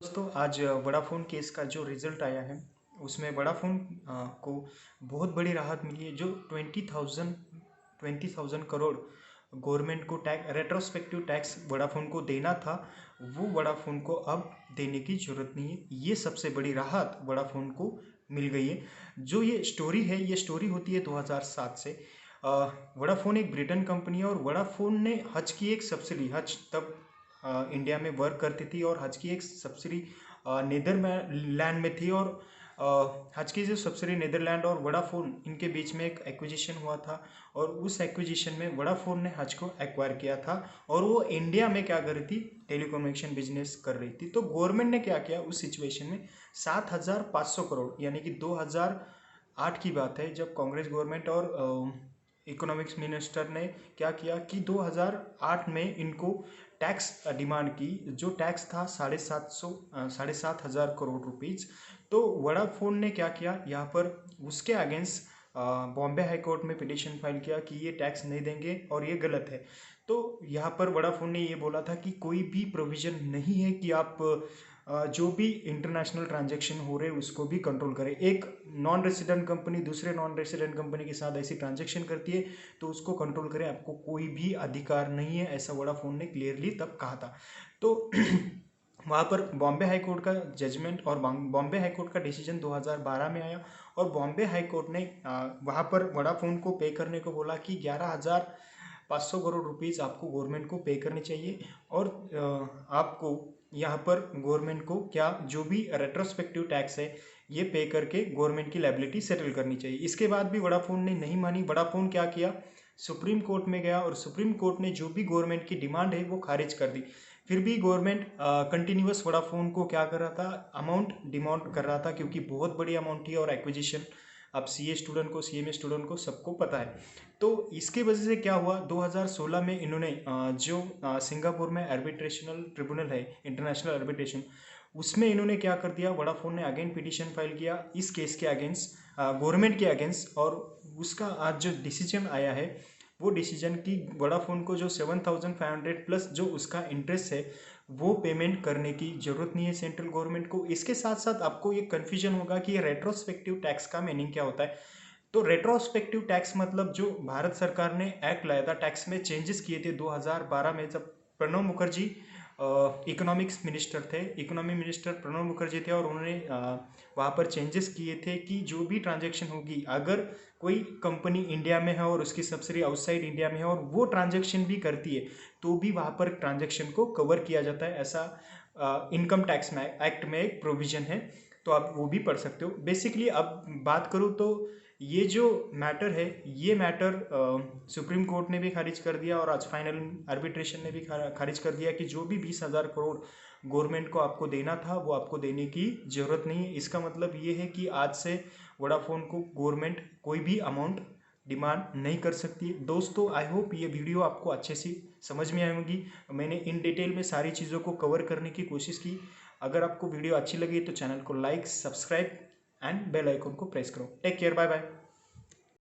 दोस्तों आज Vodafone case का जो रिजल्ट आया है उसमें वोडाफोन को बहुत बड़ी राहत मिली है। जो 20,000 करोड़ गवर्नमेंट को टैक्स रेट्रोस्पेक्टिव टैक्स वोडाफोन को देना था, वो वोडाफोन को अब देने की जरूरत नहीं है। ये सबसे बड़ी राहत वोडाफोन को मिल गई है। जो ये स्टोरी है, ये स्टोरी होती है 2007 से। वोडाफोन एक ब्रिटेन कंपनी है और वोडाफोन ने हज की एक सब्सिडी, हज तब इंडिया में वर्क करती थी और हज की एक सब्सिडी नीदरलैंड में थी। और हज की जो सब्सिडी नीदरलैंड और वोडाफोन इनके बीच में एक एक्विजिशन हुआ था और उस एक्विजिशन में वोडाफोन ने हज को एक्वायर किया था और वो इंडिया में क्या कर रही थी, टेलीकम्युनिकेशन बिजनेस कर रही थी। तो गवर्नमेंट ने क्या किया उस सिचुएशन में, 7,500 करोड़ यानी कि 2008 की बात है जब कांग्रेस गवर्नमेंट और इकोनॉमिक्स मिनिस्टर ने क्या किया कि 2008 में इनको टैक्स डिमांड की। जो टैक्स था 7,500 करोड़ रुपीज़। तो वोडाफोन ने क्या किया यहाँ पर, उसके अगेंस्ट बॉम्बे हाई कोर्ट में पिटीशन फाइल किया कि ये टैक्स नहीं देंगे और ये गलत है। तो यहाँ पर वोडाफोन ने ये बोला था कि कोई भी प्रोविज़न नहीं है कि आप जो भी इंटरनेशनल ट्रांजैक्शन हो रहे हैं उसको भी कंट्रोल करें। एक नॉन रेसिडेंट कंपनी दूसरे नॉन रेसिडेंट कंपनी के साथ ऐसी ट्रांजैक्शन करती है तो उसको कंट्रोल करें, आपको कोई भी अधिकार नहीं है, ऐसा वोडाफोन ने क्लियरली तब कहा था। तो वहाँ पर बॉम्बे हाई कोर्ट का जजमेंट और बॉम्बे हाई कोर्ट का डिसीजन 2012 में आया और बॉम्बे हाई कोर्ट ने वहाँ पर वोडाफोन को पे करने को बोला कि 11,500 करोड़ रुपीज़ आपको गवर्नमेंट को पे करने चाहिए और आपको यहाँ पर गवर्नमेंट को क्या जो भी रेट्रोस्पेक्टिव टैक्स है ये पे करके गवर्नमेंट की लायबिलिटी सेटल करनी चाहिए। इसके बाद भी वोडाफोन ने नहीं मानी। वोडाफोन क्या किया, सुप्रीम कोर्ट में गया और सुप्रीम कोर्ट ने जो भी गवर्नमेंट की डिमांड है वो खारिज कर दी। फिर भी गवर्नमेंट कंटिन्यूस वोडाफोन को क्या कर रहा था, अमाउंट डिमांड कर रहा था क्योंकि बहुत बड़ी अमाउंट थी और एक्विजिशन अब सीए स्टूडेंट को, सीएमए स्टूडेंट को सबको पता है। तो इसकी वजह से क्या हुआ, 2016 में इन्होंने जो सिंगापुर में आर्बिट्रेशनल ट्रिब्यूनल है, इंटरनेशनल आर्बिट्रेशन, उसमें इन्होंने क्या कर दिया, वोडाफोन ने अगेन पिटीशन फाइल किया इस केस के अगेंस्ट, गवर्नमेंट के अगेंस्ट। और उसका आज जो डिसीजन आया है वो डिसीजन की वोडाफोन को जो 7,500 प्लस जो उसका इंटरेस्ट है वो पेमेंट करने की ज़रूरत नहीं है सेंट्रल गवर्नमेंट को। इसके साथ साथ आपको ये कन्फ्यूजन होगा कि ये रेट्रोस्पेक्टिव टैक्स का मीनिंग क्या होता है। तो रेट्रोस्पेक्टिव टैक्स मतलब जो भारत सरकार ने एक्ट लाया था, टैक्स में चेंजेस किए थे 2012 में, जब प्रणब मुखर्जी इकोनॉमिक्स मिनिस्टर थे, इकोनॉमी मिनिस्टर प्रणब मुखर्जी थे और उन्होंने वहाँ पर चेंजेस किए थे कि जो भी ट्रांजैक्शन होगी, अगर कोई कंपनी इंडिया में है और उसकी सब्सिडी आउटसाइड इंडिया में है और वो ट्रांजैक्शन भी करती है तो भी वहाँ पर ट्रांजैक्शन को कवर किया जाता है। ऐसा इनकम टैक्स में एक्ट में एक प्रोविजन है, तो आप वो भी पढ़ सकते हो। बेसिकली अब बात करूँ तो ये जो मैटर है, ये मैटर सुप्रीम कोर्ट ने भी खारिज कर दिया और आज फाइनल आर्बिट्रेशन ने भी खारिज कर दिया कि जो भी 20,000 करोड़ गवर्नमेंट को आपको देना था वो आपको देने की ज़रूरत नहीं है। इसका मतलब ये है कि आज से वोडाफोन को गवर्नमेंट कोई भी अमाउंट डिमांड नहीं कर सकती। दोस्तों आई होप ये वीडियो आपको अच्छे से समझ में आएगी। मैंने इन डिटेल में सारी चीज़ों को कवर करने की कोशिश की। अगर आपको वीडियो अच्छी लगी तो चैनल को like, subscribe and bell icon को प्रेस करो। Take care, bye bye.